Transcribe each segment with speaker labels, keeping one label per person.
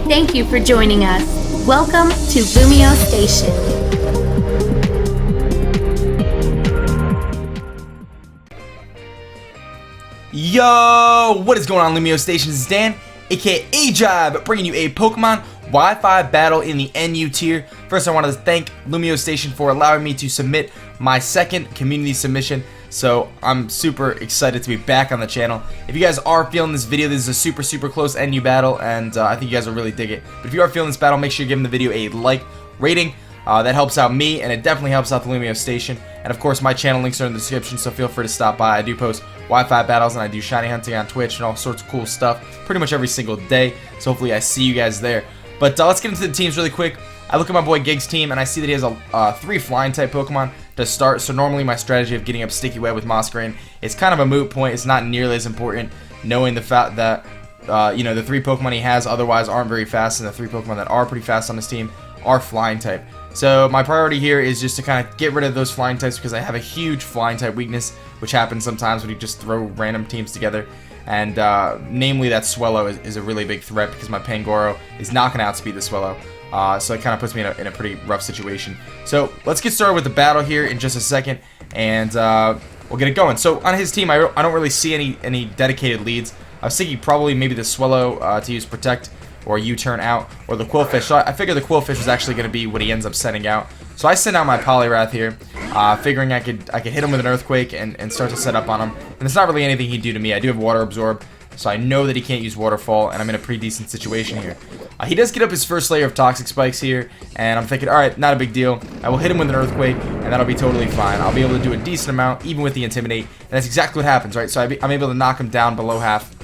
Speaker 1: Thank you for joining us. Welcome to LumioStation.
Speaker 2: Yo, what is going on, LumioStation? This is Dan, aka aDrive, bringing you a Pokemon Wi-Fi battle in the NU tier. First, I want to thank LumioStation for allowing me to submit my second community submission. So I'm super excited to be back on the channel. If you guys are feeling this video, this is a super close NU battle, and I think you guys will really dig it. But if you are feeling this battle, make sure you give the video a like rating. That helps out me, and it definitely helps out the LumioStation. And of course, my channel links are in the description, so feel free to stop by. I do post Wi-Fi battles, and I do shiny hunting on Twitch and all sorts of cool stuff pretty much every single day. So hopefully I see you guys there. But let's get into the teams really quick. I look at my boy Gig's team, and I see that he has a 3 flying type Pokemon to start. So normally my strategy of getting up Sticky Web with Moss Grain is kind of a moot point. It's not nearly as important, knowing the fact that the 3 Pokemon he has otherwise aren't very fast, and the 3 Pokemon that are pretty fast on his team are flying type. So my priority here is just to kind of get rid of those flying types, because I have a huge flying type weakness, which happens sometimes when you just throw random teams together. And namely that Swellow is a really big threat, because my Pangoro is not going to outspeed the Swellow. So it kind of puts me in a pretty rough situation. So let's get started with the battle here in just a second, and we'll get it going. So on his team, I don't really see any dedicated leads. I was thinking probably maybe the Swellow to use Protect, or U-turn out, or the Quillfish. So I figured the Quillfish was actually going to be what he ends up sending out. So I sent out my Poliwrath here, figuring I could hit him with an Earthquake and start to set up on him. And it's not really anything he'd do to me. I do have Water Absorb, so I know that he can't use Waterfall, and I'm in a pretty decent situation here. He does get up his first layer of Toxic Spikes here, and I'm thinking, alright, not a big deal. I will hit him with an Earthquake, and that'll be totally fine. I'll be able to do a decent amount, even with the Intimidate, and that's exactly what happens, right? So I'm able to knock him down below half,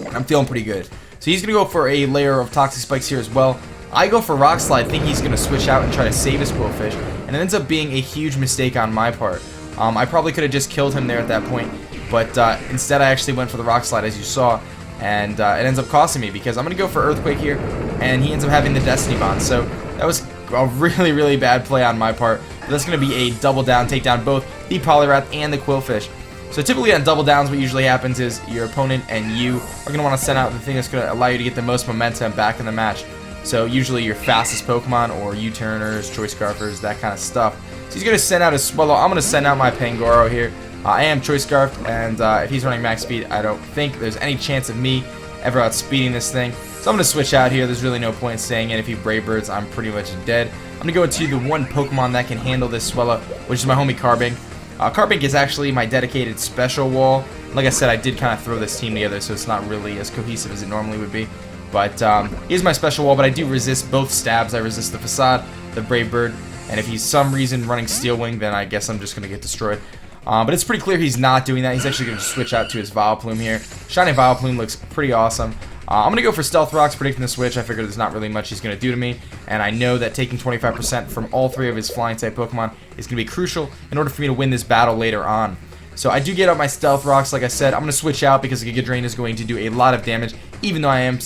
Speaker 2: and I'm feeling pretty good. So he's going to go for a layer of Toxic Spikes here as well. I go for Rock Slide, think he's going to switch out and try to save his Quillfish, and it ends up being a huge mistake on my part. I probably could have just killed him there at that point, but instead I actually went for the Rock Slide, as you saw, and it ends up costing me, because I'm going to go for Earthquake here, and he ends up having the Destiny Bond. So that was a really bad play on my part. But that's going to be a double down, take down both the Poliwrath and the Quillfish. So typically on double downs, what usually happens is your opponent and you are going to want to send out the thing that's going to allow you to get the most momentum back in the match. So usually your fastest Pokemon, or U-turners, Choice Scarfers, that kind of stuff. So he's going to send out his Swellow. I'm going to send out my Pangoro here. I am Choice Scarfed, and if he's running max speed, I don't think there's any chance of me ever outspeeding this thing. So I'm going to switch out here. There's really no point in staying in. If he Brave Birds, I'm pretty much dead. I'm going to go into the one Pokemon that can handle this Swellow, which is my homie Carbink. Carbink is actually my dedicated special wall. Like I said, I did kind of throw this team together, so it's not really as cohesive as it normally would be. But he's my special wall, but I do resist both stabs. I resist the Facade, the Brave Bird, and if he's some reason running Steel Wing, then I guess I'm just going to get destroyed. But it's pretty clear he's not doing that. He's actually going to switch out to his Vileplume here. Shiny Vileplume looks pretty awesome. I'm going to go for Stealth Rocks, predicting the switch. I figured there's not really much he's going to do to me, and I know that taking 25% from all 3 of his flying-type Pokemon is going to be crucial in order for me to win this battle later on. So I do get up my Stealth Rocks, like I said. I'm going to switch out because Giga Drain is going to do a lot of damage, even though I am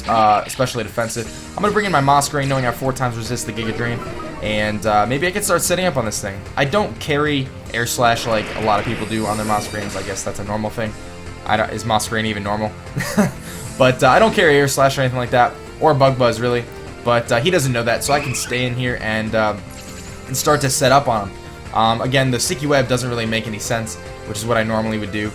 Speaker 2: especially defensive. I'm going to bring in my Moss Grain, knowing I 4 times resist the Giga Drain, and maybe I can start setting up on this thing. I don't carry Air Slash like a lot of people do on their Moss Grains. I guess that's a normal thing. Is Moss Grain even normal? But I don't carry Air Slash or anything like that, or Bug Buzz really. But he doesn't know that, so I can stay in here and start to set up on him. Again, the Sticky Web doesn't really make any sense, which is what I normally would do,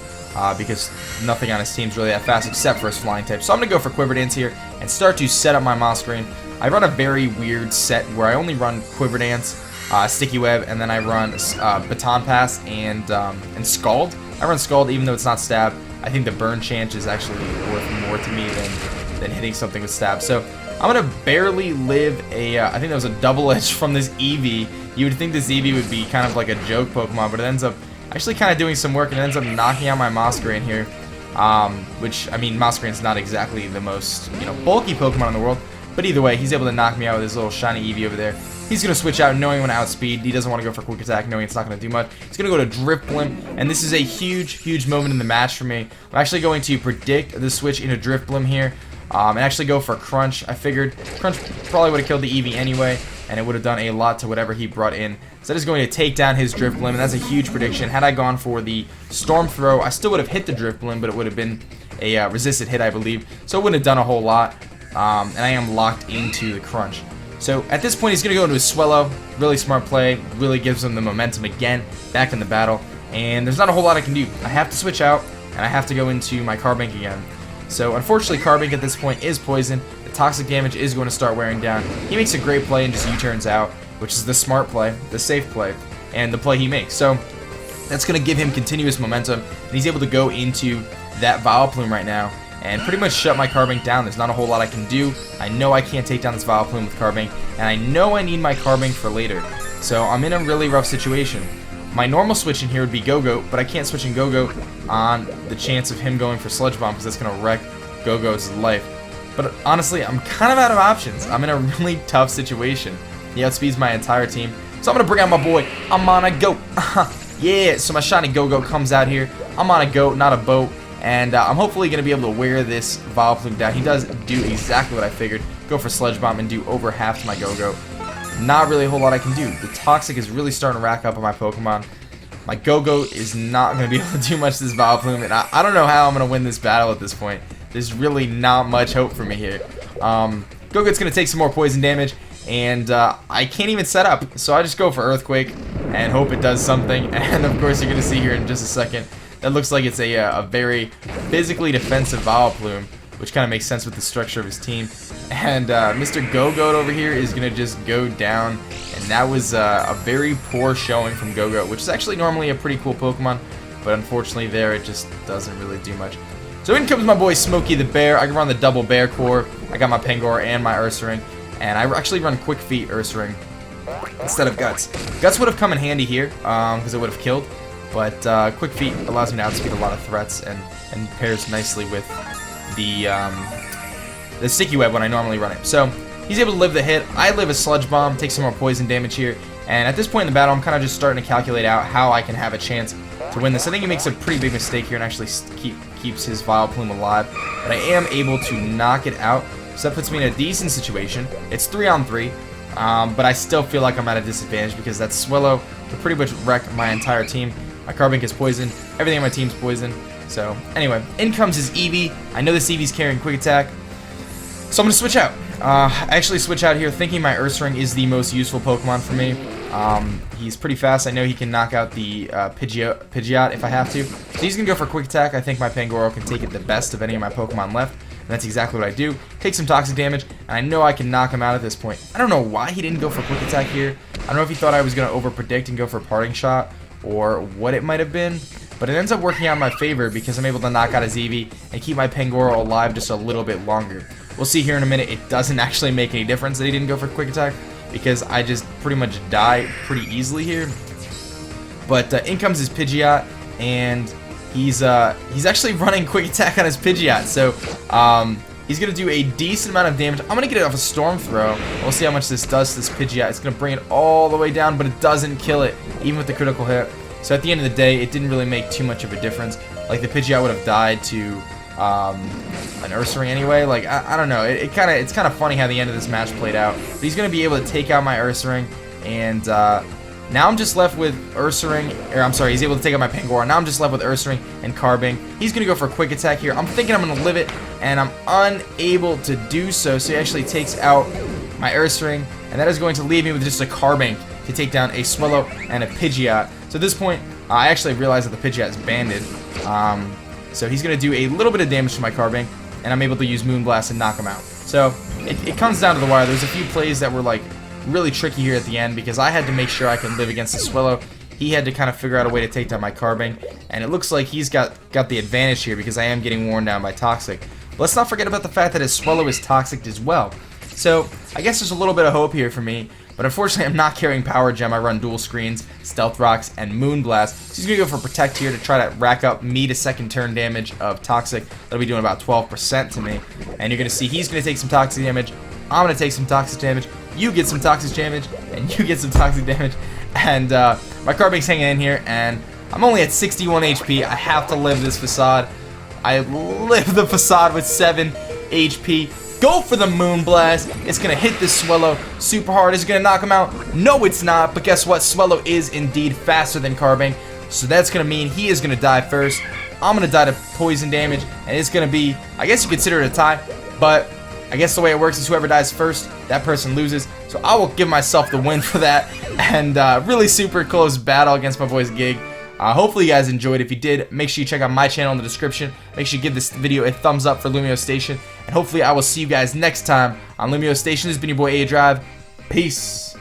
Speaker 2: because nothing on his team's really that fast except for his flying type. So I'm going to go for Quiver Dance here and start to set up my Moss Grain. I run a very weird set where I only run Quiver Dance, Sticky Web, and then I run Baton Pass and Scald. I run Scald even though it's not Stab. I think the burn chance is actually worth more to me than hitting something with Stab. So I'm going to barely live a, I think that was a double edge from this Eevee. You would think this Eevee would be kind of like a joke Pokemon, but it ends up actually kind of doing some work, and it ends up knocking out my Moss Grain here. Which, I mean, Moss Grain's not exactly the most, bulky Pokemon in the world, but either way, he's able to knock me out with his little shiny Eevee over there. He's going to switch out knowing when to outspeed. He doesn't want to go for Quick Attack knowing it's not going to do much. He's going to go to Drifblim, and this is a huge moment in the match for me. I'm actually going to predict the switch into Drifblim here, and actually go for Crunch. I figured Crunch probably would have killed the Eevee anyway, and it would have done a lot to whatever he brought in. So that is going to take down his Drifblim, and that's a huge prediction. Had I gone for the Storm Throw, I still would have hit the Drifblim, but it would have been a resisted hit, I believe. So it wouldn't have done a whole lot. and I am locked into the crunch. So at this point, he's going to go into his Swellow. Really smart play. Really gives him the momentum again back in the battle. And there's not a whole lot I can do. I have to switch out, and I have to go into my Carbink again. So unfortunately, Carbink at this point is poisoned. The toxic damage is going to start wearing down. He makes a great play and just U-turns out, which is the smart play, the safe play, and the play he makes. So that's going to give him continuous momentum, and he's able to go into that Vileplume right now and pretty much shut my Carbink down. There's not a whole lot I can do. I know I can't take down this Vileplume with Carbink, and I know I need my Carbink for later. So I'm in a really rough situation. My normal switch in here would be Go-Go, but I can't switch in Go-Go on the chance of him going for Sludge Bomb because that's going to wreck Go-Go's life. But honestly, I'm kind of out of options. I'm in a really tough situation. He outspeeds my entire team. So I'm going to bring out my boy. I'm on a goat. Yeah, so my shiny Go-Go comes out here. I'm on a goat, not a boat. And I'm hopefully going to be able to wear this Vileplume down. He does do exactly what I figured. Go for Sludge Bomb and do over half to my Go-Go. Not really a whole lot I can do. The Toxic is really starting to rack up on my Pokemon. My Go-Go is not going to be able to do much to this Vileplume. And I don't know how I'm going to win this battle at this point. There's really not much hope for me here. Go-Go's going to take some more poison damage. And I can't even set up. So I just go for Earthquake and hope it does something. And of course, you're going to see here in just a second. That looks like it's a very physically defensive Vileplume, which kind of makes sense with the structure of his team. And Mr. Go-Goat over here is going to just go down. And that was a very poor showing from Go-Goat, which is actually normally a pretty cool Pokemon. But unfortunately there, it just doesn't really do much. So in comes my boy Smokey the Bear. I can run the double Bear Core. I got my Pangoro and my Ursaring. And I actually run Quick Feet Ursaring instead of Guts. Guts would have come in handy here because it would have killed. But Quick Feet allows me to outspeed a lot of threats and pairs nicely with the Sticky Web when I normally run it. So he's able to live the hit. I live a Sludge Bomb, take some more poison damage here. And at this point in the battle, I'm kind of just starting to calculate out how I can have a chance to win this. I think he makes a pretty big mistake here and actually keeps his Vileplume alive. But I am able to knock it out. So that puts me in a decent situation. It's 3-on-3. But I still feel like I'm at a disadvantage because that Swellow can pretty much wreck my entire team. My Carbink is poisoned. Everything on my team's poisoned. So, anyway, in comes his Eevee. I know this Eevee's carrying Quick Attack. So I'm going to switch out. I actually switch out here thinking my Ursaring is the most useful Pokemon for me. He's pretty fast. I know he can knock out the Pidgeot if I have to. So he's going to go for Quick Attack. I think my Pangoro can take it the best of any of my Pokemon left. And that's exactly what I do. Take some toxic damage, and I know I can knock him out at this point. I don't know why he didn't go for Quick Attack here. I don't know if he thought I was going to over-predict and go for Parting Shot, or what it might have been. But it ends up working out in my favor because I'm able to knock out his Eevee and keep my Pangoro alive just a little bit longer. We'll see here in a minute. It doesn't actually make any difference that he didn't go for Quick Attack because I just pretty much die pretty easily here. But in comes his Pidgeot, and he's actually running Quick Attack on his Pidgeot. So he's going to do a decent amount of damage. I'm going to get it off a Storm Throw. We'll see how much this does to this Pidgeot. It's going to bring it all the way down, but it doesn't kill it, even with the critical hit. So at the end of the day, it didn't really make too much of a difference. Like, the Pidgeot would have died to an Ursaring anyway. Like, I don't know. It's kind of funny how the end of this match played out. But he's going to be able to take out my Ursaring, and now I'm just left with Ursaring, or I'm sorry, he's able to take out my Pangoro. Now I'm just left with Ursaring and Carbink. He's going to go for a Quick Attack here. I'm thinking I'm going to live it, and I'm unable to do so. So he actually takes out my Ursaring, and that is going to leave me with just a Carbink to take down a Swellow and a Pidgeot. So at this point, I actually realized that the Pidgeot is banded. So he's going to do a little bit of damage to my Carbink, and I'm able to use Moonblast and knock him out. So it comes down to the wire. There's a few plays that were like really tricky here at the end because I had to make sure I could live against the Swellow. He had to kind of figure out a way to take down my Carbink, and it looks like he's got the advantage here because I am getting worn down by Toxic. But let's not forget about the fact that his Swellow is Toxic as well. So I guess there's a little bit of hope here for me, but unfortunately I'm not carrying Power Gem. I run Dual Screens, Stealth Rocks, and Moonblast. So he's going to go for Protect here to try to rack up me to second turn damage of Toxic. That'll be doing about 12% to me. And you're going to see he's going to take some Toxic damage. I'm going to take some Toxic damage. You get some Toxic damage, and you get some Toxic damage. And my Carbink's hanging in here, and I'm only at 61 HP. I have to live this Facade. I live the Facade with 7 HP. Go for the Moonblast. It's going to hit this Swellow super hard. Is it going to knock him out? No, it's not. But guess what? Swellow is indeed faster than Carbink. So that's going to mean he is going to die first. I'm going to die to poison damage. And it's going to be, I guess you consider it a tie. But I guess the way it works is whoever dies first, that person loses. So I will give myself the win for that. And really super close battle against my boy's Gig. Hopefully you guys enjoyed. If you did, make sure you check out my channel in the description. Make sure you give this video a thumbs up for LumioStation. And hopefully I will see you guys next time on LumioStation. This has been your boy aDrive. Peace.